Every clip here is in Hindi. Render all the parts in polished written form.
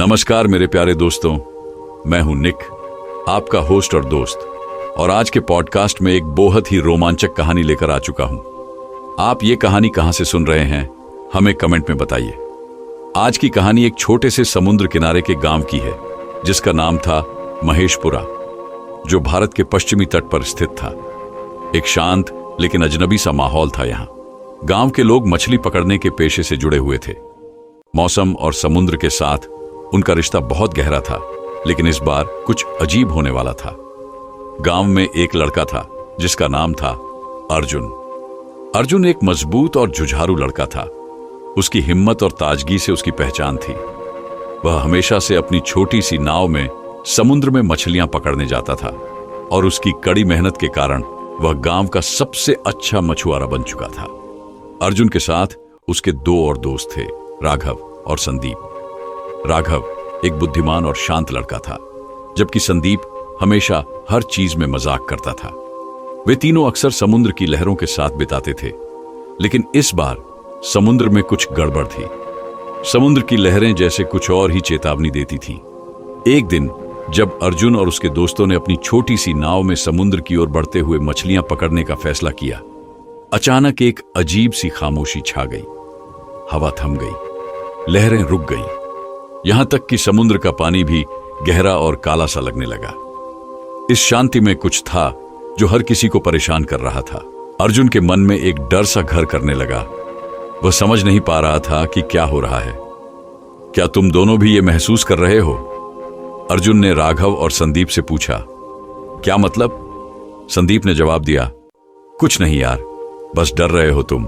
नमस्कार मेरे प्यारे दोस्तों, मैं हूं निक, आपका होस्ट और दोस्त। और आज के पॉडकास्ट में एक बहुत ही रोमांचक कहानी लेकर आ चुका हूं। आप ये कहानी कहां से सुन रहे हैं, हमें कमेंट में बताइए। आज की कहानी एक छोटे से समुद्र किनारे के गांव की है, जिसका नाम था महेशपुरा, जो भारत के पश्चिमी तट पर स्थित था। एक शांत लेकिन अजनबी सा माहौल था यहाँ। गांव के लोग मछली पकड़ने के पेशे से जुड़े हुए थे। मौसम और समुद्र के साथ उनका रिश्ता बहुत गहरा था, लेकिन इस बार कुछ अजीब होने वाला था। गांव में एक लड़का था जिसका नाम था अर्जुन। अर्जुन एक मजबूत और जुझारू लड़का था। उसकी हिम्मत और ताजगी से उसकी पहचान थी। वह हमेशा से अपनी छोटी सी नाव में समुद्र में मछलियां पकड़ने जाता था, और उसकी कड़ी मेहनत के कारण वह गांव का सबसे अच्छा मछुआरा बन चुका था। अर्जुन के साथ उसके दो और दोस्त थे, राघव और संदीप। राघव एक बुद्धिमान और शांत लड़का था, जबकि संदीप हमेशा हर चीज में मजाक करता था। वे तीनों अक्सर समुद्र की लहरों के साथ बिताते थे, लेकिन इस बार समुद्र में कुछ गड़बड़ थी। समुद्र की लहरें जैसे कुछ और ही चेतावनी देती थीं। एक दिन जब अर्जुन और उसके दोस्तों ने अपनी छोटी सी नाव में समुद्र की ओर बढ़ते हुए मछलियां पकड़ने का फैसला किया, अचानक एक अजीब सी खामोशी छा गई। हवा थम गई, लहरें रुक गई, यहां तक कि समुद्र का पानी भी गहरा और काला सा लगने लगा। इस शांति में कुछ था जो हर किसी को परेशान कर रहा था। अर्जुन के मन में एक डर सा घर करने लगा। वह समझ नहीं पा रहा था कि क्या हो रहा है। क्या तुम दोनों भी ये महसूस कर रहे हो? अर्जुन ने राघव और संदीप से पूछा। क्या मतलब? संदीप ने जवाब दिया, कुछ नहीं यार, बस डर रहे हो तुम।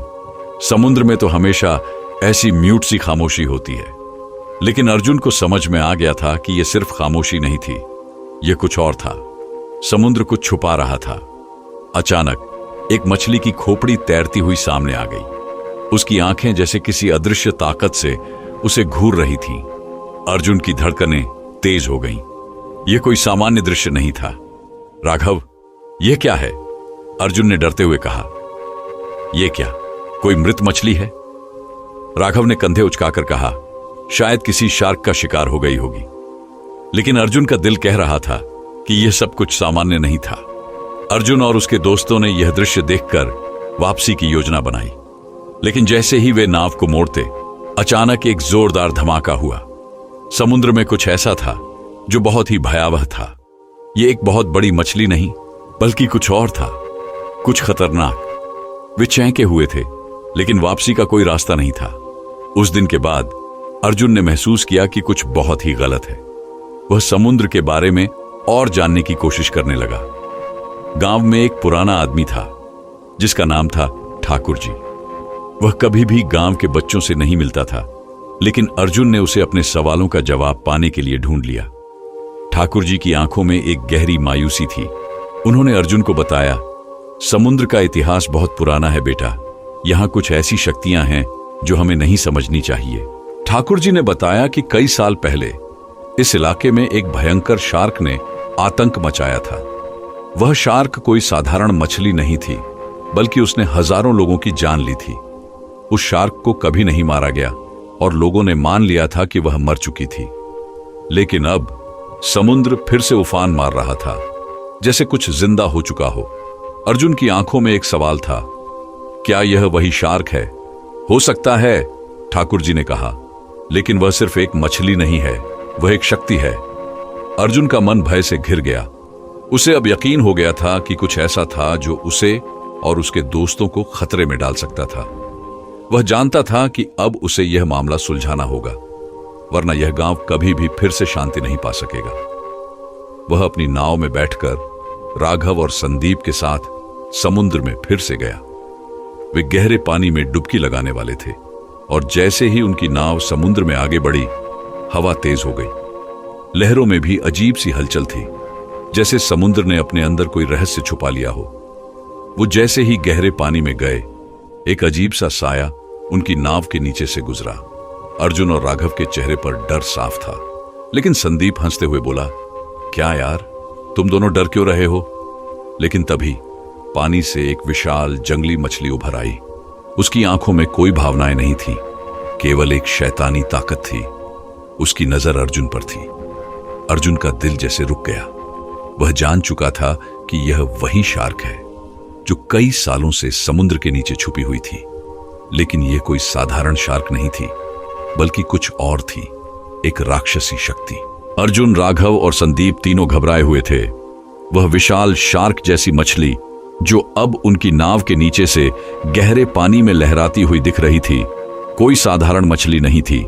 समुद्र में तो हमेशा ऐसी म्यूट सी खामोशी होती है। लेकिन अर्जुन को समझ में आ गया था कि यह सिर्फ खामोशी नहीं थी, यह कुछ और था। समुद्र कुछ छुपा रहा था। अचानक एक मछली की खोपड़ी तैरती हुई सामने आ गई। उसकी आंखें जैसे किसी अदृश्य ताकत से उसे घूर रही थीं। अर्जुन की धड़कनें तेज हो गईं। यह कोई सामान्य दृश्य नहीं था। राघव, यह क्या है? अर्जुन ने डरते हुए कहा। यह क्या, कोई मृत मछली है? राघव ने कंधे उचकाकर कहा, शायद किसी शार्क का शिकार हो गई होगी। लेकिन अर्जुन का दिल कह रहा था कि यह सब कुछ सामान्य नहीं था। अर्जुन और उसके दोस्तों ने यह दृश्य देखकर वापसी की योजना बनाई। लेकिन जैसे ही वे नाव को मोड़ते, अचानक एक जोरदार धमाका हुआ। समुद्र में कुछ ऐसा था जो बहुत ही भयावह था। यह एक बहुत बड़ी मछली नहीं, बल्कि कुछ और था, कुछ खतरनाक। वे चौंके हुए थे, लेकिन वापसी का कोई रास्ता नहीं था। उस दिन के बाद अर्जुन ने महसूस किया कि कुछ बहुत ही गलत है। वह समुद्र के बारे में और जानने की कोशिश करने लगा। गांव में एक पुराना आदमी था जिसका नाम था ठाकुर जी। वह कभी भी गांव के बच्चों से नहीं मिलता था, लेकिन अर्जुन ने उसे अपने सवालों का जवाब पाने के लिए ढूंढ लिया। ठाकुर जी की आंखों में एक गहरी मायूसी थी। उन्होंने अर्जुन को बताया, समुद्र का इतिहास बहुत पुराना है बेटा। यहां कुछ ऐसी शक्तियां हैं जो हमें नहीं समझनी चाहिए। ठाकुर जी ने बताया कि कई साल पहले इस इलाके में एक भयंकर शार्क ने आतंक मचाया था। वह शार्क कोई साधारण मछली नहीं थी, बल्कि उसने हजारों लोगों की जान ली थी। उस शार्क को कभी नहीं मारा गया और लोगों ने मान लिया था कि वह मर चुकी थी। लेकिन अब समुद्र फिर से उफान मार रहा था, जैसे कुछ जिंदा हो चुका हो। अर्जुन की आंखों में एक सवाल था, क्या यह वही शार्क है? हो सकता है, ठाकुर जी ने कहा, लेकिन वह सिर्फ एक मछली नहीं है, वह एक शक्ति है। अर्जुन का मन भय से घिर गया। उसे अब यकीन हो गया था कि कुछ ऐसा था जो उसे और उसके दोस्तों को खतरे में डाल सकता था। वह जानता था कि अब उसे यह मामला सुलझाना होगा, वरना यह गांव कभी भी फिर से शांति नहीं पा सकेगा। वह अपनी नाव में बैठकर राघव और संदीप के साथ समुद्र में फिर से गया। वे गहरे पानी में डुबकी लगाने वाले थे, और जैसे ही उनकी नाव समुद्र में आगे बढ़ी, हवा तेज हो गई। लहरों में भी अजीब सी हलचल थी, जैसे समुद्र ने अपने अंदर कोई रहस्य छुपा लिया हो। वो जैसे ही गहरे पानी में गए, एक अजीब सा साया उनकी नाव के नीचे से गुजरा। अर्जुन और राघव के चेहरे पर डर साफ था, लेकिन संदीप हंसते हुए बोला, क्या यार, तुम दोनों डर क्यों रहे हो? लेकिन तभी पानी से एक विशाल जंगली मछली उभर आई। उसकी आंखों में कोई भावनाएं नहीं थी, केवल एक शैतानी ताकत थी। उसकी नजर अर्जुन पर थी। अर्जुन का दिल जैसे रुक गया। वह जान चुका था कि यह वही शार्क है जो कई सालों से समुद्र के नीचे छुपी हुई थी। लेकिन यह कोई साधारण शार्क नहीं थी, बल्कि कुछ और थी, एक राक्षसी शक्ति। अर्जुन, राघव और संदीप तीनों घबराए हुए थे। वह विशाल शार्क जैसी मछली जो अब उनकी नाव के नीचे से गहरे पानी में लहराती हुई दिख रही थी, कोई साधारण मछली नहीं थी।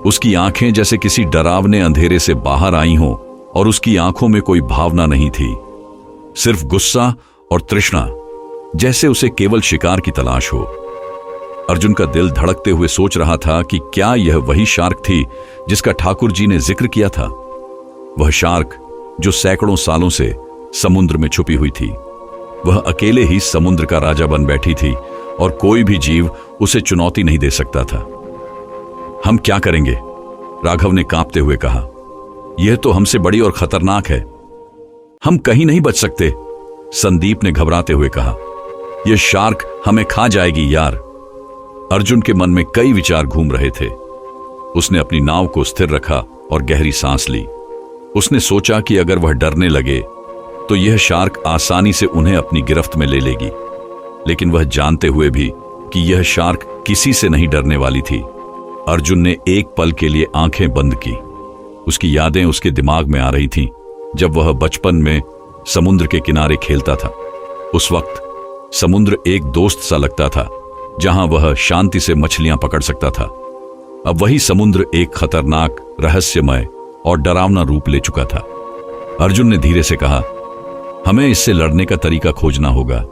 उसकी आंखें जैसे किसी डरावने अंधेरे से बाहर आई हों और उसकी आंखों में कोई भावना नहीं थी, सिर्फ गुस्सा और तृष्णा, जैसे उसे केवल शिकार की तलाश हो। अर्जुन का दिल धड़कते हुए सोच रहा था कि क्या यह वही शार्क थी जिसका ठाकुर जी ने जिक्र किया था। वह शार्क जो सैकड़ों सालों से समुद्र में छुपी हुई थी। वह अकेले ही समुद्र का राजा बन बैठी थी और कोई भी जीव उसे चुनौती नहीं दे सकता था। हम क्या करेंगे? राघव ने कांपते हुए कहा। यह तो हमसे बड़ी और खतरनाक है। हम कहीं नहीं बच सकते, संदीप ने घबराते हुए कहा। यह शार्क हमें खा जाएगी यार। अर्जुन के मन में कई विचार घूम रहे थे। उसने अपनी नाव को स्थिर रखा और गहरी सांस ली। उसने सोचा कि अगर वह डरने लगे तो यह शार्क आसानी से उन्हें अपनी गिरफ्त में ले लेगी। लेकिन वह जानते हुए भी कि यह शार्क किसी से नहीं डरने वाली थी, अर्जुन ने एक पल के लिए आंखें बंद की। उसकी यादें उसके दिमाग में आ रही थीं, जब वह बचपन में समुद्र के किनारे खेलता था। उस वक्त समुद्र एक दोस्त सा लगता था, जहां वह शांति से मछलियां पकड़ सकता था। अब वही समुद्र एक खतरनाक, रहस्यमय और डरावना रूप ले चुका था। अर्जुन ने धीरे से कहा, हमें इससे लड़ने का तरीका खोजना होगा।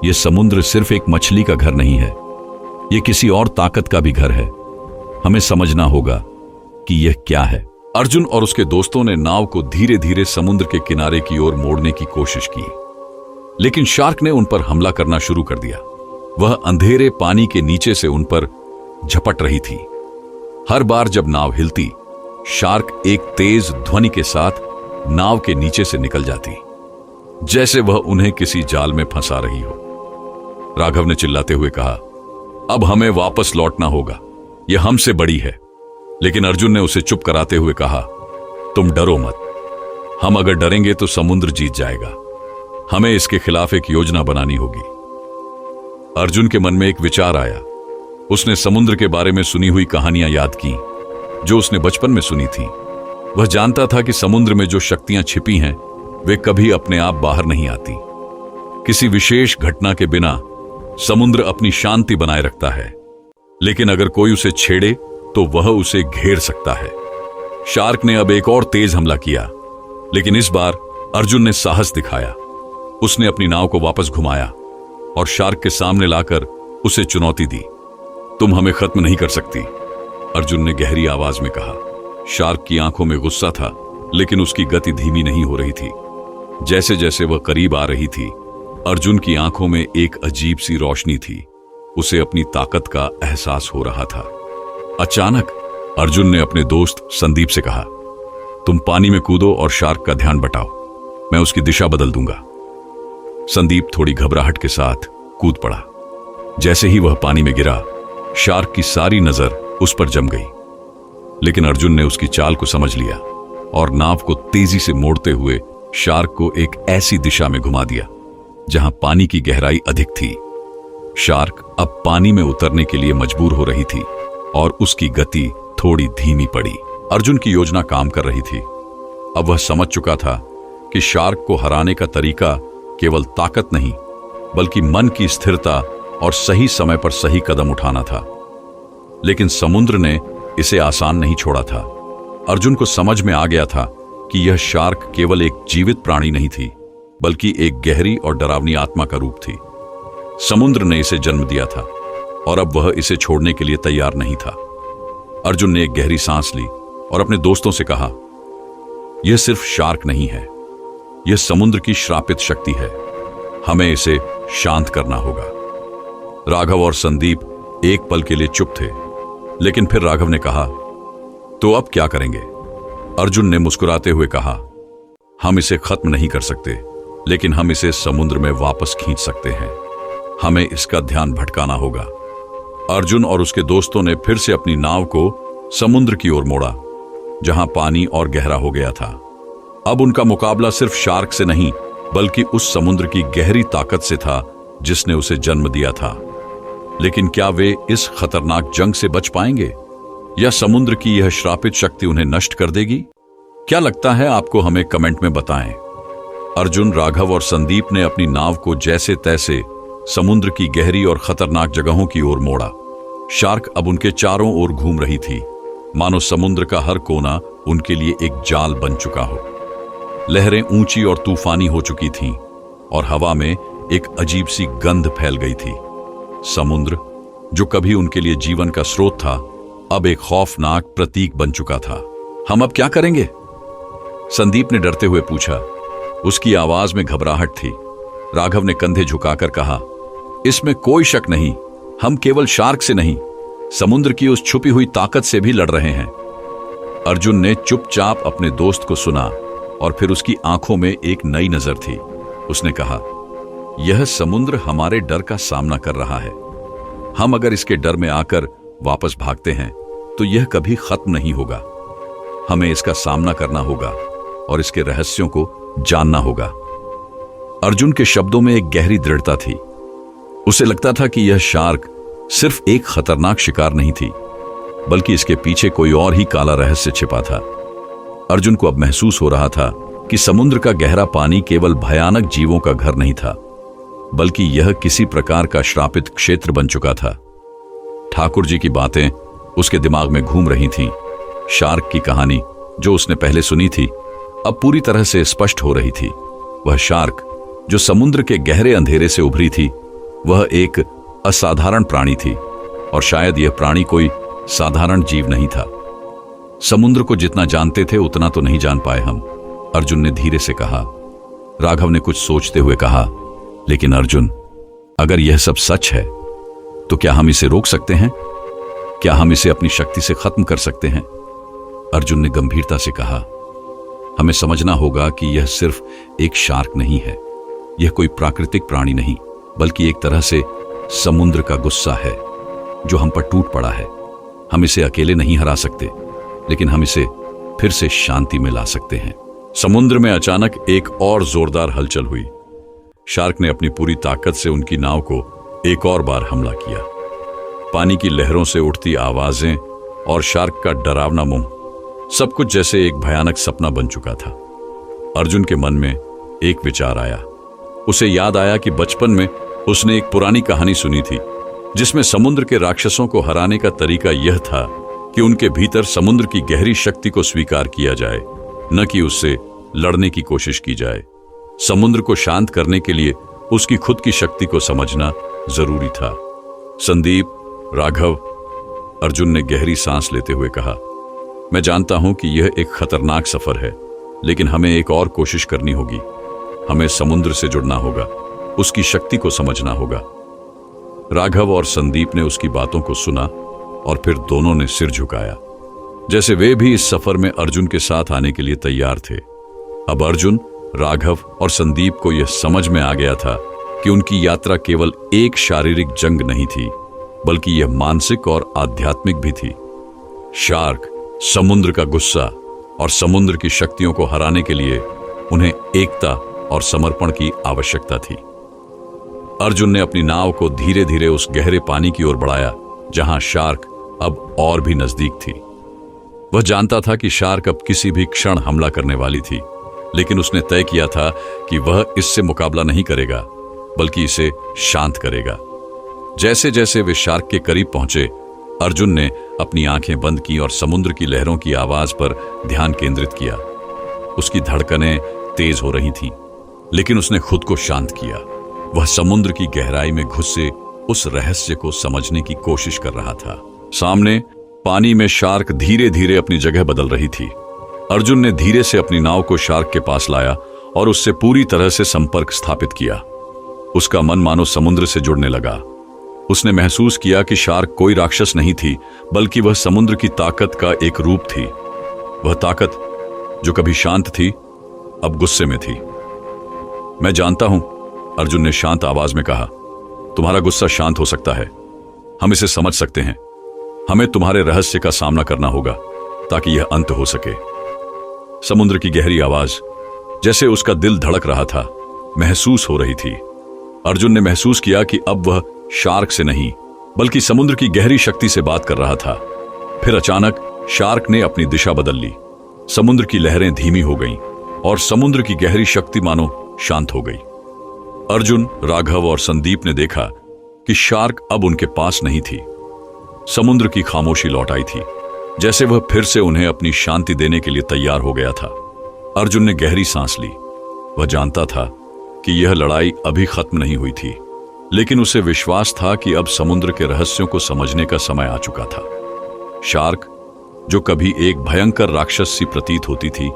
यह समुद्र सिर्फ एक मछली का घर नहीं है, यह किसी और ताकत का भी घर है। हमें समझना होगा कि यह क्या है। अर्जुन और उसके दोस्तों ने नाव को धीरे धीरे समुद्र के किनारे की ओर मोड़ने की कोशिश की, लेकिन शार्क ने उन पर हमला करना शुरू कर दिया। वह अंधेरे पानी के नीचे से उन पर झपट रही थी। हर बार जब नाव हिलती, शार्क एक तेज ध्वनि के साथ नाव के नीचे से निकल जाती, जैसे वह उन्हें किसी जाल में फंसा रही हो। राघव ने चिल्लाते हुए कहा, अब हमें वापस लौटना होगा, यह हमसे बड़ी है। लेकिन अर्जुन ने उसे चुप कराते हुए कहा, तुम डरो मत। हम अगर डरेंगे तो समुद्र जीत जाएगा। हमें इसके खिलाफ एक योजना बनानी होगी। अर्जुन के मन में एक विचार आया। उसने समुद्र के बारे में सुनी हुई कहानियां याद की, जो उसने बचपन में सुनी थी। वह जानता था कि समुद्र में जो शक्तियां छिपी हैं, वे कभी अपने आप बाहर नहीं आती। किसी विशेष घटना के बिना समुद्र अपनी शांति बनाए रखता है, लेकिन अगर कोई उसे छेड़े तो वह उसे घेर सकता है। शार्क ने अब एक और तेज हमला किया, लेकिन इस बार अर्जुन ने साहस दिखाया। उसने अपनी नाव को वापस घुमाया और शार्क के सामने लाकर उसे चुनौती दी। तुम हमें खत्म नहीं कर सकती, अर्जुन ने गहरी आवाज में कहा। शार्क की आंखों में गुस्सा था, लेकिन उसकी गति धीमी नहीं हो रही थी। जैसे जैसे वह करीब आ रही थी, अर्जुन की आंखों में एक अजीब सी रोशनी थी। उसे अपनी ताकत का एहसास हो रहा था। अचानक अर्जुन ने अपने दोस्त संदीप से कहा, तुम पानी में कूदो और शार्क का ध्यान बटाओ, मैं उसकी दिशा बदल दूंगा। संदीप थोड़ी घबराहट के साथ कूद पड़ा। जैसे ही वह पानी में गिरा, शार्क की सारी नजर उस पर जम गई। लेकिन अर्जुन ने उसकी चाल को समझ लिया और नाव को तेजी से मोड़ते हुए शार्क को एक ऐसी दिशा में घुमा दिया जहां पानी की गहराई अधिक थी। शार्क अब पानी में उतरने के लिए मजबूर हो रही थी और उसकी गति थोड़ी धीमी पड़ी। अर्जुन की योजना काम कर रही थी। अब वह समझ चुका था कि शार्क को हराने का तरीका केवल ताकत नहीं, बल्कि मन की स्थिरता और सही समय पर सही कदम उठाना था। लेकिन समुद्र ने इसे आसान नहीं छोड़ा था। अर्जुन को समझ में आ गया था कि यह शार्क केवल एक जीवित प्राणी नहीं थी, बल्कि एक गहरी और डरावनी आत्मा का रूप थी। समुद्र ने इसे जन्म दिया था और अब वह इसे छोड़ने के लिए तैयार नहीं था। अर्जुन ने एक गहरी सांस ली और अपने दोस्तों से कहा, यह सिर्फ शार्क नहीं है, यह समुद्र की श्रापित शक्ति है। हमें इसे शांत करना होगा। राघव और संदीप एक पल के लिए चुप थे, लेकिन फिर राघव ने कहा, तो अब क्या करेंगे? अर्जुन ने मुस्कुराते हुए कहा, हम इसे खत्म नहीं कर सकते, लेकिन हम इसे समुद्र में वापस खींच सकते हैं। हमें इसका ध्यान भटकाना होगा। अर्जुन और उसके दोस्तों ने फिर से अपनी नाव को समुद्र की ओर मोड़ा जहां पानी और गहरा हो गया था। अब उनका मुकाबला सिर्फ शार्क से नहीं, बल्कि उस समुद्र की गहरी ताकत से था जिसने उसे जन्म दिया था। लेकिन क्या वे इस खतरनाक जंग से बच पाएंगे, या समुद्र की यह श्रापित शक्ति उन्हें नष्ट कर देगी? क्या लगता है आपको? हमें कमेंट में बताएं। अर्जुन, राघव और संदीप ने अपनी नाव को जैसे तैसे समुद्र की गहरी और खतरनाक जगहों की ओर मोड़ा। शार्क अब उनके चारों ओर घूम रही थी, मानो समुद्र का हर कोना उनके लिए एक जाल बन चुका हो। लहरें ऊंची और तूफानी हो चुकी थीं और हवा में एक अजीब सी गंध फैल गई थी। समुद्र, जो कभी उनके लिए जीवन का स्रोत था, अब एक खौफनाक प्रतीक बन चुका था। हम अब क्या करेंगे? संदीप ने डरते हुए पूछा। उसकी आवाज में घबराहट थी। राघव ने कंधे झुकाकर कहा, इसमें कोई शक नहीं, हम केवल शार्क से नहीं, समुद्र की उस छुपी हुई ताकत से भी लड़ रहे हैं। अर्जुन ने चुपचाप अपने दोस्त को सुना और फिर उसकी आंखों में एक नई नजर थी। उसने कहा, यह समुद्र हमारे डर का सामना कर रहा है। हम अगर इसके डर में आकर वापस भागते हैं तो यह कभी खत्म नहीं होगा। हमें इसका सामना करना होगा और इसके रहस्यों को जानना होगा। अर्जुन के शब्दों में एक गहरी दृढ़ता थी। उसे लगता था कि यह शार्क सिर्फ एक खतरनाक शिकार नहीं थी, बल्कि इसके पीछे कोई और ही काला रहस्य छिपा था। अर्जुन को अब महसूस हो रहा था कि समुद्र का गहरा पानी केवल भयानक जीवों का घर नहीं था, बल्कि यह किसी प्रकार का श्रापित क्षेत्र बन चुका था। ठाकुर जी की बातें उसके दिमाग में घूम रही थीं। शार्क की कहानी जो उसने पहले सुनी थी, अब पूरी तरह से स्पष्ट हो रही थी। वह शार्क जो समुद्र के गहरे अंधेरे से उभरी थी, वह एक असाधारण प्राणी थी, और शायद यह प्राणी कोई साधारण जीव नहीं था। समुद्र को जितना जानते थे उतना तो नहीं जान पाए हम, अर्जुन ने धीरे से कहा। राघव ने कुछ सोचते हुए कहा, लेकिन अर्जुन, अगर यह सब सच है तो क्या हम इसे रोक सकते हैं? क्या हम इसे अपनी शक्ति से खत्म कर सकते हैं? अर्जुन ने गंभीरता से कहा, हमें समझना होगा कि यह सिर्फ एक शार्क नहीं है। यह कोई प्राकृतिक प्राणी नहीं, बल्कि एक तरह से समुद्र का गुस्सा है जो हम पर टूट पड़ा है। हम इसे अकेले नहीं हरा सकते, लेकिन हम इसे फिर से शांति में ला सकते हैं। समुद्र में अचानक एक और जोरदार हलचल हुई। शार्क ने अपनी पूरी ताकत से उनकी नाव को एक और बार हमला किया। पानी की लहरों से उठती आवाजें और शार्क का डरावना मुंह, सब कुछ जैसे एक भयानक सपना बन चुका था। अर्जुन के मन में एक विचार आया। उसे याद आया कि बचपन में उसने एक पुरानी कहानी सुनी थी, जिसमें समुद्र के राक्षसों को हराने का तरीका यह था कि उनके भीतर समुद्र की गहरी शक्ति को स्वीकार किया जाए, न कि उससे लड़ने की कोशिश की जाए। समुद्र को शांत करने के लिए उसकी खुद की शक्ति को समझना जरूरी था। संदीप, राघव, अर्जुन ने गहरी सांस लेते हुए कहा, मैं जानता हूं कि यह एक खतरनाक सफर है, लेकिन हमें एक और कोशिश करनी होगी। हमें समुद्र से जुड़ना होगा, उसकी शक्ति को समझना होगा। राघव और संदीप ने उसकी बातों को सुना और फिर दोनों ने सिर झुकाया, जैसे वे भी इस सफर में अर्जुन के साथ आने के लिए तैयार थे। अब अर्जुन, राघव और संदीप को यह समझ में आ गया था कि उनकी यात्रा केवल एक शारीरिक जंग नहीं थी, बल्कि यह मानसिक और आध्यात्मिक भी थी। शार्क, समुद्र का गुस्सा और समुद्र की शक्तियों को हराने के लिए उन्हें एकता और समर्पण की आवश्यकता थी। अर्जुन ने अपनी नाव को धीरे धीरे उस गहरे पानी की ओर बढ़ाया, जहां शार्क अब और भी नजदीक थी। वह जानता था कि शार्क अब किसी भी क्षण हमला करने वाली थी, लेकिन उसने तय किया था कि वह इससे मुकाबला नहीं करेगा, बल्कि इसे शांत करेगा। जैसे जैसे वे शार्क के करीब पहुंचे, अर्जुन ने अपनी आंखें बंद की और समुद्र की लहरों की आवाज पर ध्यान केंद्रित किया। उसकी धड़कनें तेज हो रही थीं, लेकिन उसने खुद को शांत किया। वह समुद्र की गहराई में घुसे उस रहस्य को समझने की कोशिश कर रहा था। सामने पानी में शार्क धीरे धीरे अपनी जगह बदल रही थी। अर्जुन ने धीरे से अपनी नाव को शार्क के पास लाया और उससे पूरी तरह से संपर्क स्थापित किया। उसका मन मानो समुद्र से जुड़ने लगा। उसने महसूस किया कि शार्क कोई राक्षस नहीं थी, बल्कि वह समुद्र की ताकत का एक रूप थी। वह ताकत जो कभी शांत थी, अब गुस्से में थी। मैं जानता हूं, अर्जुन ने शांत आवाज में कहा, तुम्हारा गुस्सा शांत हो सकता है। हम इसे समझ सकते हैं। हमें तुम्हारे रहस्य का सामना करना होगा, ताकि यह अंत हो सके। समुद्र की गहरी आवाज, जैसे उसका दिल धड़क रहा था, महसूस हो रही थी। अर्जुन ने महसूस किया कि अब वह शार्क से नहीं बल्कि समुद्र की गहरी शक्ति से बात कर रहा था। फिर अचानक शार्क ने अपनी दिशा बदल ली। समुद्र की लहरें धीमी हो गईं और समुद्र की गहरी शक्ति मानो शांत हो गई। अर्जुन, राघव और संदीप ने देखा कि शार्क अब उनके पास नहीं थी। समुद्र की खामोशी लौट आई थी, जैसे वह फिर से उन्हें अपनी शांति देने के लिए तैयार हो गया था। अर्जुन ने गहरी सांस ली। वह जानता था कि यह लड़ाई अभी खत्म नहीं हुई थी, लेकिन उसे विश्वास था कि अब समुद्र के रहस्यों को समझने का समय आ चुका था। शार्क, जो कभी एक भयंकर राक्षस सी प्रतीत होती थी,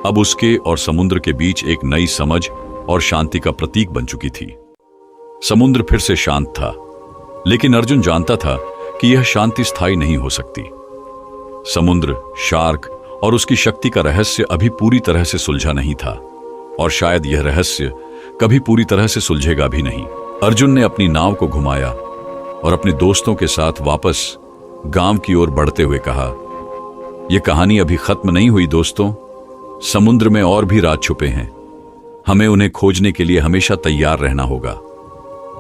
अब उसके और समुद्र के बीच एक नई समझ और शांति का प्रतीक बन चुकी थी। समुद्र फिर से शांत था, लेकिन अर्जुन जानता था कि यह शांति स्थायी नहीं हो सकती। समुद्र, शार्क और उसकी शक्ति का रहस्य अभी पूरी तरह से सुलझा नहीं था, और शायद यह रहस्य कभी पूरी तरह से सुलझेगा भी नहीं। अर्जुन ने अपनी नाव को घुमाया और अपने दोस्तों के साथ वापस गांव की ओर बढ़ते हुए कहा, यह कहानी अभी खत्म नहीं हुई दोस्तों। समुद्र में और भी राज छुपे हैं। हमें उन्हें खोजने के लिए हमेशा तैयार रहना होगा।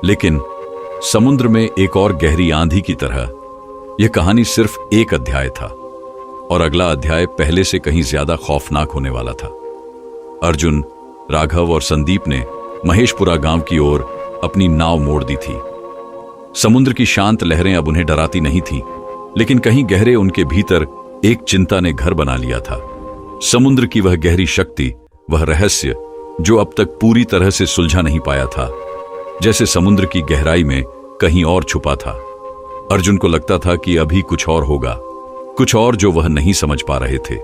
लेकिन समुद्र में एक और गहरी आंधी की तरह यह कहानी सिर्फ एक अध्याय था, और अगला अध्याय पहले से कहीं ज्यादा खौफनाक होने वाला था। अर्जुन, राघव और संदीप ने महेशपुरा गांव की ओर अपनी नाव मोड़ दी थी। समुद्र की शांत लहरें अब उन्हें डराती नहीं थीं, लेकिन कहीं गहरे उनके भीतर एक चिंता ने घर बना लिया था। समुद्र की वह गहरी शक्ति, वह रहस्य जो अब तक पूरी तरह से सुलझा नहीं पाया था, जैसे समुद्र की गहराई में कहीं और छुपा था। अर्जुन को लगता था कि अभी कुछ और होगा, कुछ और जो वह नहीं समझ पा रहे थे।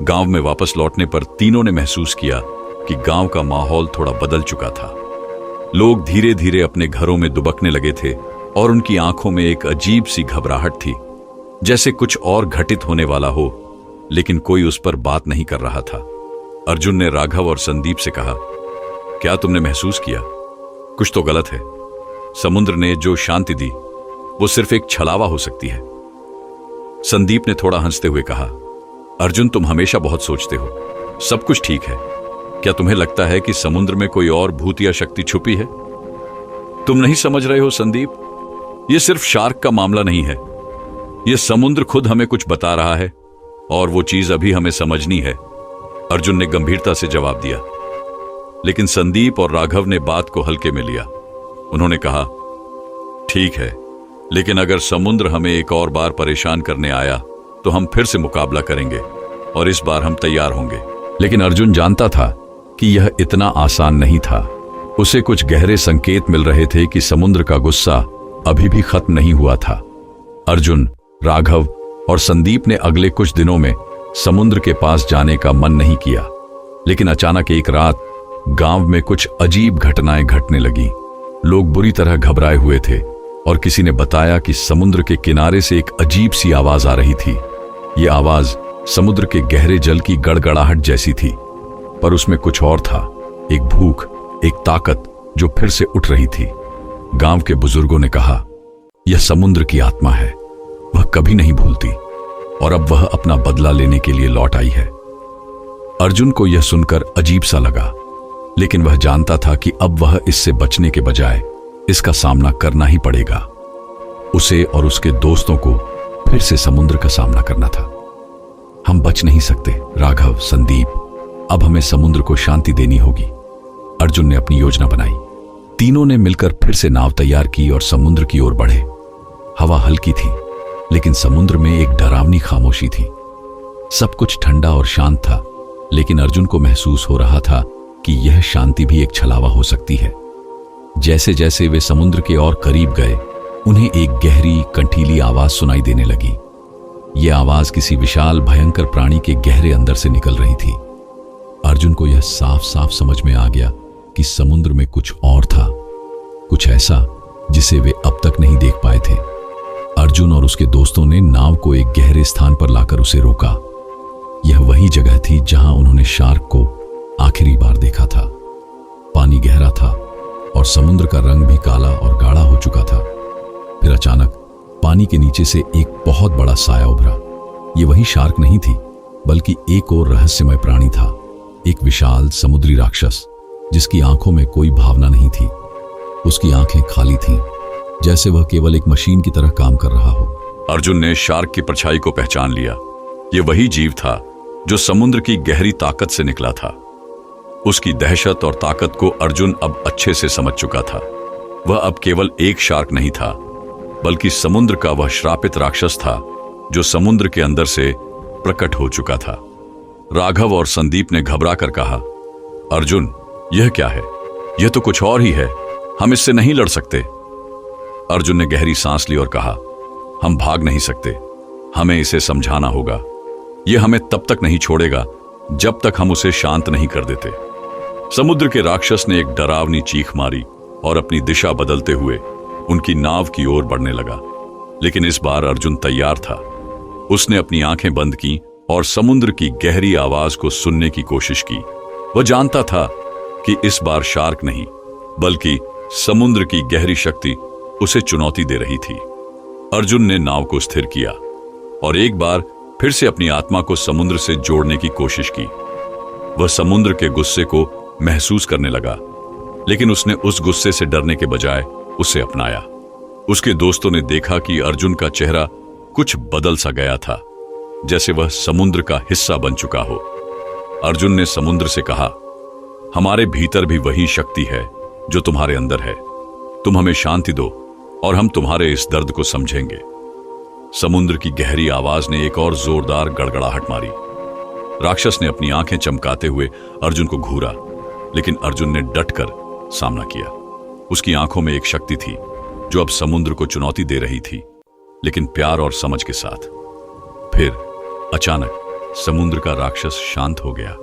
गांव में वापस लौटने पर तीनों ने महसूस किया कि गांव का माहौल थोड़ा बदल चुका था। लोग धीरे धीरे अपने घरों में दुबकने लगे थे और उनकी आंखों में एक अजीब सी घबराहट थी, जैसे कुछ और घटित होने वाला हो, लेकिन कोई उस पर बात नहीं कर रहा था। अर्जुन ने राघव और संदीप से कहा, क्या तुमने महसूस किया? कुछ तो गलत है। समुद्र ने जो शांति दी वो सिर्फ एक छलावा हो सकती है। संदीप ने थोड़ा हंसते हुए कहा, अर्जुन तुम हमेशा बहुत सोचते हो। सब कुछ ठीक है। क्या तुम्हें लगता है कि समुद्र में कोई और भूत या शक्ति छुपी है? तुम नहीं समझ रहे हो संदीप, यह सिर्फ शार्क का मामला नहीं है। यह समुद्र खुद हमें कुछ बता रहा है, और वो चीज अभी हमें समझनी है। अर्जुन ने गंभीरता से जवाब दिया। लेकिन संदीप और राघव ने बात को हल्के में लिया। उन्होंने कहा, ठीक है, लेकिन अगर समुद्र हमें एक और बार परेशान करने आया तो हम फिर से मुकाबला करेंगे, और इस बार हम तैयार होंगे। लेकिन अर्जुन जानता था कि यह इतना आसान नहीं था। उसे कुछ गहरे संकेत मिल रहे थे कि समुद्र का गुस्सा अभी भी खत्म नहीं हुआ था। अर्जुन, राघव और संदीप ने अगले कुछ दिनों में समुद्र के पास जाने का मन नहीं किया, लेकिन अचानक एक रात गांव में कुछ अजीब घटनाएं घटने लगी। लोग बुरी तरह घबराए हुए थे, और किसी ने बताया कि समुद्र के किनारे से एक अजीब सी आवाज आ रही थी। यह आवाज समुद्र के गहरे जल की गड़गड़ाहट जैसी थी, पर उसमें कुछ और था, एक भूख, एक ताकत जो फिर से उठ रही थी। गांव के बुजुर्गों ने कहा, यह समुद्र की आत्मा है, वह कभी नहीं भूलती, और अब वह अपना बदला लेने के लिए लौट आई है। अर्जुन को यह सुनकर अजीब सा लगा, लेकिन वह जानता था कि अब वह इससे बचने के बजाय इसका सामना करना ही पड़ेगा। उसे और उसके दोस्तों को फिर से समुद्र का सामना करना था। हम बच नहीं सकते राघव, संदीप, अब हमें समुद्र को शांति देनी होगी। अर्जुन ने अपनी योजना बनाई। तीनों ने मिलकर फिर से नाव तैयार की और समुद्र की ओर बढ़े। हवा हल्की थी, लेकिन समुद्र में एक डरावनी खामोशी थी। सब कुछ ठंडा और शांत था, लेकिन अर्जुन को महसूस हो रहा था कि यह शांति भी एक छलावा हो सकती है। जैसे जैसे वे समुद्र के और करीब गए, उन्हें एक गहरी कंठीली आवाज सुनाई देने लगी। यह आवाज किसी विशाल भयंकर प्राणी के गहरे अंदर से निकल रही थी। अर्जुन को यह साफ साफ समझ में आ गया कि समुद्र में कुछ और था, कुछ ऐसा जिसे वे अब तक नहीं देख पाए थे। अर्जुन और उसके दोस्तों ने नाव को एक गहरे स्थान पर लाकर उसे रोका। यह वही जगह थी जहां उन्होंने शार्क को आखिरी बार देखा था। पानी गहरा था और समुद्र का रंग भी काला और गाढ़ा हो चुका था। फिर अचानक पानी के नीचे से एक बहुत बड़ा साया उभरा। ये वही शार्क नहीं थी, बल्कि एक और रहस्यमय प्राणी था, एक विशाल समुद्री राक्षस जिसकी आंखों में कोई भावना नहीं थी। उसकी आंखें खाली थीं, जैसे वह केवल एक मशीन की तरह काम कर रहा हो। अर्जुन ने शार्क की परछाई को पहचान लिया। ये वही जीव था जो समुद्र की गहरी ताकत से निकला था। उसकी दहशत और ताकत को अर्जुन अब अच्छे से समझ चुका था। वह अब केवल एक शार्क नहीं था, बल्कि समुद्र का वह श्रापित राक्षस था जो समुद्र के अंदर से प्रकट हो चुका था। राघव और संदीप ने घबरा कर कहा, अर्जुन, यह क्या है? यह तो कुछ और ही है, हम इससे नहीं लड़ सकते। अर्जुन ने गहरी सांस ली और कहा, हम भाग नहीं सकते, हमें इसे समझाना होगा। यह हमें तब तक नहीं छोड़ेगा जब तक हम उसे शांत नहीं कर देते। समुद्र के राक्षस ने एक डरावनी चीख मारी और अपनी दिशा बदलते हुए उनकी नाव की ओर बढ़ने लगा। लेकिन इस बार अर्जुन तैयार था। उसने अपनी आंखें बंद की और समुद्र की गहरी आवाज को सुनने की कोशिश की। वह जानता था कि इस बार शार्क नहीं, बल्कि समुद्र की गहरी शक्ति उसे चुनौती दे रही थी। अर्जुन ने नाव को स्थिर किया और एक बार फिर से अपनी आत्मा को समुद्र से जोड़ने की कोशिश की। वह समुद्र के गुस्से को महसूस करने लगा, लेकिन उसने उस गुस्से से डरने के बजाय उसे अपनाया। उसके दोस्तों ने देखा कि अर्जुन का चेहरा कुछ बदल सा गया था, जैसे वह समुद्र का हिस्सा बन चुका हो। अर्जुन ने समुद्र से कहा, हमारे भीतर भी वही शक्ति है जो तुम्हारे अंदर है। तुम हमें शांति दो और हम तुम्हारे इस दर्द को समझेंगे। समुद्र की गहरी आवाज ने एक और जोरदार गड़गड़ाहट मारी। राक्षस ने अपनी आंखें चमकाते हुए अर्जुन को घूरा, लेकिन अर्जुन ने डटकर सामना किया। उसकी आंखों में एक शक्ति थी जो अब समुद्र को चुनौती दे रही थी, लेकिन प्यार और समझ के साथ। फिर अचानक समुद्र का राक्षस शांत हो गया।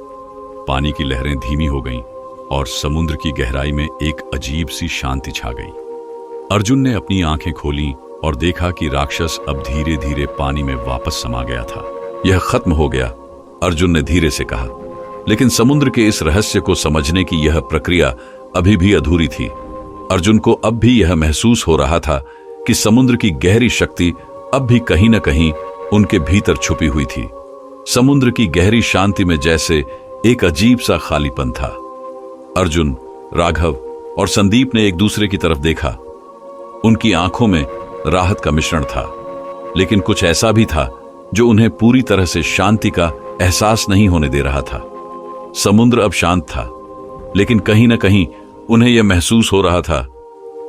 पानी की लहरें धीमी हो गईं और समुद्र की गहराई में एक अजीब सी शांति छा गई। अर्जुन ने अपनी आंखें खोलीं और देखा कि राक्षस अब धीरे धीरे पानी में वापस समा गया था। यह खत्म हो गया, अर्जुन ने धीरे से कहा। लेकिन समुद्र के इस रहस्य को समझने की यह प्रक्रिया अभी भी अधूरी थी। अर्जुन को अब भी यह महसूस हो रहा था कि समुद्र की गहरी शक्ति अब भी कहीं न कहीं उनके भीतर छुपी हुई थी। समुद्र की गहरी शांति में जैसे एक अजीब सा खालीपन था। अर्जुन, राघव और संदीप ने एक दूसरे की तरफ देखा। उनकी आंखों में राहत का मिश्रण था, लेकिन कुछ ऐसा भी था जो उन्हें पूरी तरह से शांति का एहसास नहीं होने दे रहा था। समुद्र अब शांत था, लेकिन कहीं न कहीं उन्हें यह महसूस हो रहा था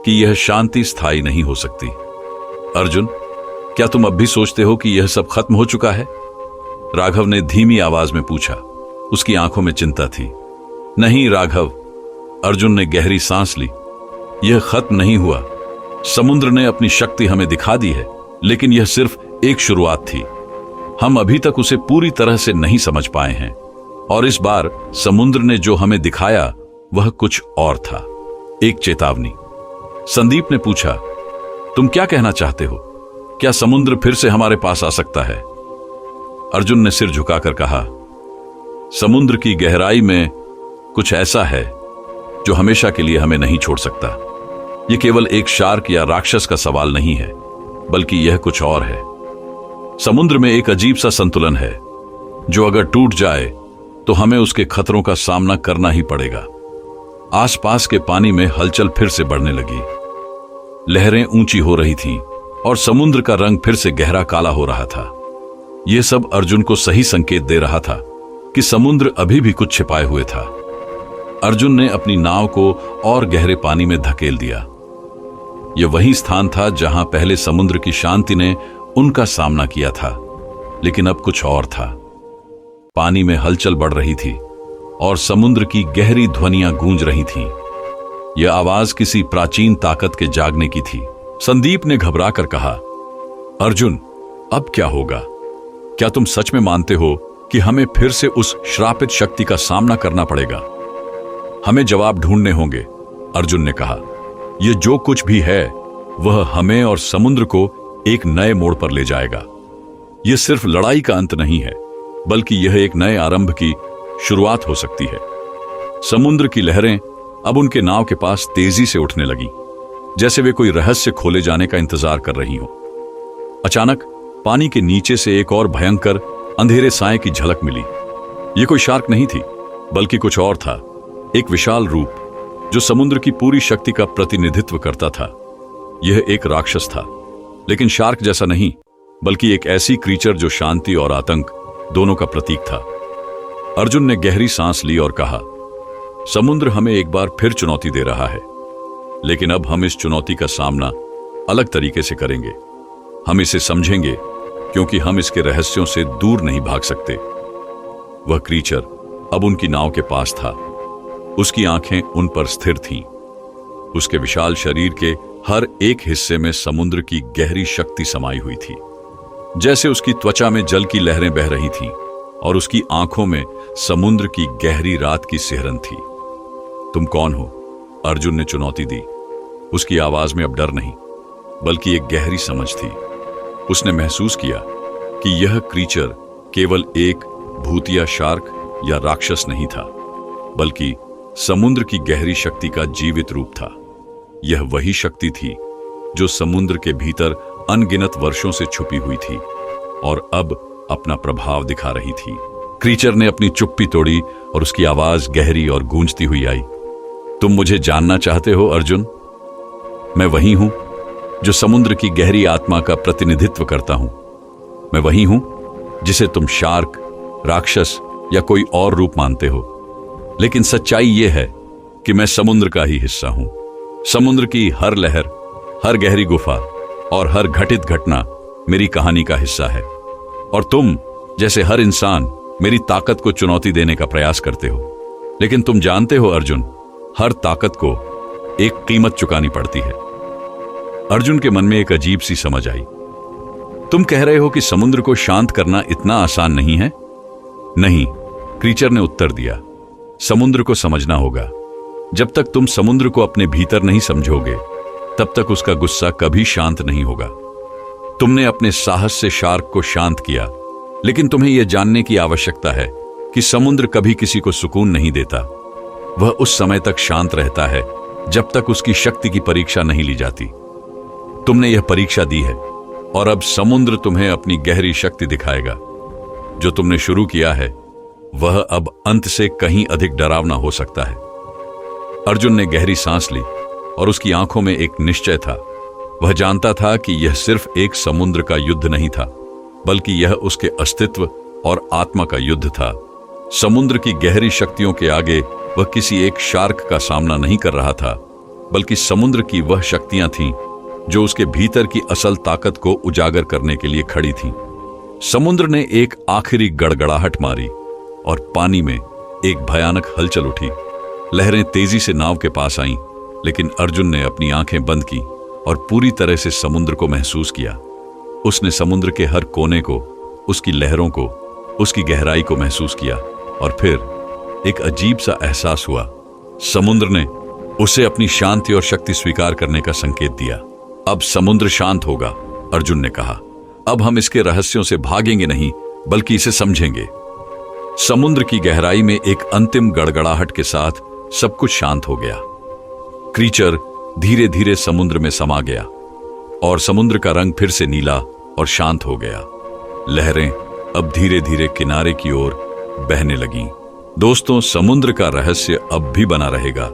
कि यह शांति स्थायी नहीं हो सकती। अर्जुन, क्या तुम अब भी सोचते हो कि यह सब खत्म हो चुका है? राघव ने धीमी आवाज में पूछा। उसकी आंखों में चिंता थी। नहीं राघव, अर्जुन ने गहरी सांस ली। यह खत्म नहीं हुआ। समुद्र ने अपनी शक्ति हमें दिखा दी है, लेकिन यह सिर्फ एक शुरुआत थी। हम अभी तक उसे पूरी तरह से नहीं समझ पाए हैं, और इस बार समुद्र ने जो हमें दिखाया वह कुछ और था, एक चेतावनी। संदीप ने पूछा, तुम क्या कहना चाहते हो? क्या समुद्र फिर से हमारे पास आ सकता है? अर्जुन ने सिर झुकाकर कहा, समुद्र की गहराई में कुछ ऐसा है जो हमेशा के लिए हमें नहीं छोड़ सकता। यह केवल एक शार्क या राक्षस का सवाल नहीं है, बल्कि यह कुछ और है। समुद्र में एक अजीब सा संतुलन है जो अगर टूट जाए तो हमें उसके खतरों का सामना करना ही पड़ेगा। आसपास के पानी में हलचल फिर से बढ़ने लगी। लहरें ऊंची हो रही थीं और समुद्र का रंग फिर से गहरा काला हो रहा था। यह सब अर्जुन को सही संकेत दे रहा था कि समुद्र अभी भी कुछ छिपाए हुए था। अर्जुन ने अपनी नाव को और गहरे पानी में धकेल दिया। यह वही स्थान था जहां पहले समुद्र की शांति ने उनका सामना किया था, लेकिन अब कुछ और था। पानी में हलचल बढ़ रही थी और समुद्र की गहरी ध्वनियां गूंज रही थीं। यह आवाज किसी प्राचीन ताकत के जागने की थी। संदीप ने घबराकर कहा, अर्जुन, अब क्या होगा? क्या तुम सच में मानते हो कि हमें फिर से उस श्रापित शक्ति का सामना करना पड़ेगा? हमें जवाब ढूंढने होंगे, अर्जुन ने कहा। यह जो कुछ भी है वह हमें और समुद्र को एक नए मोड़ पर ले जाएगा। यह सिर्फ लड़ाई का अंत नहीं है, बल्कि यह एक नए आरंभ की शुरुआत हो सकती है। समुद्र की लहरें अब उनके नाव के पास तेजी से उठने लगीं, जैसे वे कोई रहस्य खोले जाने का इंतजार कर रही हों। अचानक समुद्र पानी के नीचे से एक और भयंकर अंधेरे साए की झलक मिली। यह कोई शार्क नहीं थी, बल्कि कुछ और था। एक विशाल रूप जो समुद्र की पूरी शक्ति का प्रतिनिधित्व करता था। यह एक राक्षस था, लेकिन शार्क जैसा नहीं, बल्कि एक ऐसी क्रीचर जो शांति और आतंक दोनों का प्रतीक था। अर्जुन ने गहरी सांस ली और कहा, समुद्र हमें एक बार फिर चुनौती दे रहा है, लेकिन अब हम इस चुनौती का सामना अलग तरीके से करेंगे। हम इसे समझेंगे, क्योंकि हम इसके रहस्यों से दूर नहीं भाग सकते। वह क्रीचर अब उनकी नाव के पास था। उसकी आंखें उन पर स्थिर थीं। उसके विशाल शरीर के हर एक हिस्से में समुद्र की गहरी शक्ति समाई हुई थी। जैसे उसकी त्वचा में जल की लहरें बह रही थीं और उसकी आंखों में समुद्र की गहरी रात की सिहरन थी। तुम कौन हो? अर्जुन ने चुनौती दी। उसकी आवाज में अब डर नहीं, बल्कि एक गहरी समझ थी। उसने महसूस किया कि यह क्रीचर केवल एक भूतिया शार्क या राक्षस नहीं था, बल्कि समुद्र की गहरी शक्ति का जीवित रूप था। यह वही शक्ति थी जो समुद्र के भीतर अनगिनत वर्षों से छुपी हुई थी और अब अपना प्रभाव दिखा रही थी। क्रीचर ने अपनी चुप्पी तोड़ी और उसकी आवाज गहरी और गूंजती हुई आई। तुम मुझे जानना चाहते हो अर्जुन? मैं वही हूं जो समुद्र की गहरी आत्मा का प्रतिनिधित्व करता हूं। मैं वही हूं जिसे तुम शार्क, राक्षस या कोई और रूप मानते हो, लेकिन सच्चाई यह है कि मैं समुद्र का ही हिस्सा हूं। समुद्र की हर लहर, हर गहरी गुफा और हर घटित घटना मेरी कहानी का हिस्सा है। और तुम जैसे हर इंसान मेरी ताकत को चुनौती देने का प्रयास करते हो, लेकिन तुम जानते हो अर्जुन, हर ताकत को एक कीमत चुकानी पड़ती है। अर्जुन के मन में एक अजीब सी समझ आई। तुम कह रहे हो कि समुद्र को शांत करना इतना आसान नहीं है? नहीं, क्रीचर ने उत्तर दिया। समुद्र को समझना होगा। जब तक तुम समुद्र को अपने भीतर नहीं समझोगे, तब तक उसका गुस्सा कभी शांत नहीं होगा। तुमने अपने साहस से शार्क को शांत किया, लेकिन तुम्हें यह जानने की आवश्यकता है कि समुद्र कभी किसी को सुकून नहीं देता। वह उस समय तक शांत रहता है जब तक उसकी शक्ति की परीक्षा नहीं ली जाती। तुमने यह परीक्षा दी है और अब समुद्र तुम्हें अपनी गहरी शक्ति दिखाएगा। जो तुमने शुरू किया है वह अब अंत से कहीं अधिक डरावना हो सकता है। अर्जुन ने गहरी सांस ली और उसकी आंखों में एक निश्चय था। वह जानता था कि यह सिर्फ एक समुद्र का युद्ध नहीं था, बल्कि यह उसके अस्तित्व और आत्मा का युद्ध था। समुद्र की गहरी शक्तियों के आगे वह किसी एक शार्क का सामना नहीं कर रहा था, बल्कि समुद्र की वह शक्तियां थीं जो उसके भीतर की असल ताकत को उजागर करने के लिए खड़ी थीं। समुद्र ने एक आखिरी गड़गड़ाहट मारी और पानी में एक भयानक हलचल उठी। लहरें तेजी से नाव के पास आईं, लेकिन अर्जुन ने अपनी आंखें बंद की और पूरी तरह से समुद्र को महसूस किया। उसने समुद्र के हर कोने को, उसकी लहरों को, उसकी गहराई को महसूस किया और फिर एक अजीब सा एहसास हुआ। समुद्र ने उसे अपनी शांति और शक्ति स्वीकार करने का संकेत दिया। अब समुद्र शांत होगा, अर्जुन ने कहा। अब हम इसके रहस्यों से भागेंगे नहीं, बल्कि इसे समझेंगे। समुद्र की गहराई में एक अंतिम गड़गड़ाहट के साथ सब कुछ शांत हो गया। क्रीचर धीरे धीरे समुद्र में समा गया और समुद्र का रंग फिर से नीला और शांत हो गया। लहरें अब धीरे धीरे किनारे की ओर बहने लगीं। दोस्तों, समुद्र का रहस्य अब भी बना रहेगा,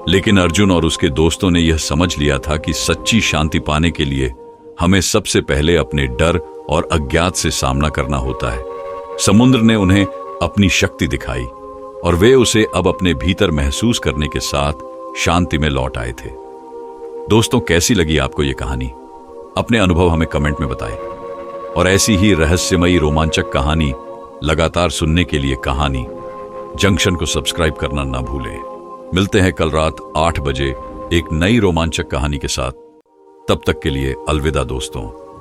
लेकिन अर्जुन और उसके दोस्तों ने यह समझ लिया था कि सच्ची शांति पाने के लिए हमें सबसे पहले अपने डर और अज्ञात से सामना करना होता है। समुद्र ने उन्हें अपनी शक्ति दिखाई और वे उसे अब अपने भीतर महसूस करने के साथ शांति में लौट आए थे। दोस्तों, कैसी लगी आपको यह कहानी? अपने अनुभव हमें कमेंट में बताएं और ऐसी ही रहस्यमयी रोमांचक कहानी लगातार सुनने के लिए कहानी जंक्शन को सब्सक्राइब करना ना भूलें। मिलते हैं कल रात 8 बजे एक नई रोमांचक कहानी के साथ। तब तक के लिए अलविदा दोस्तों।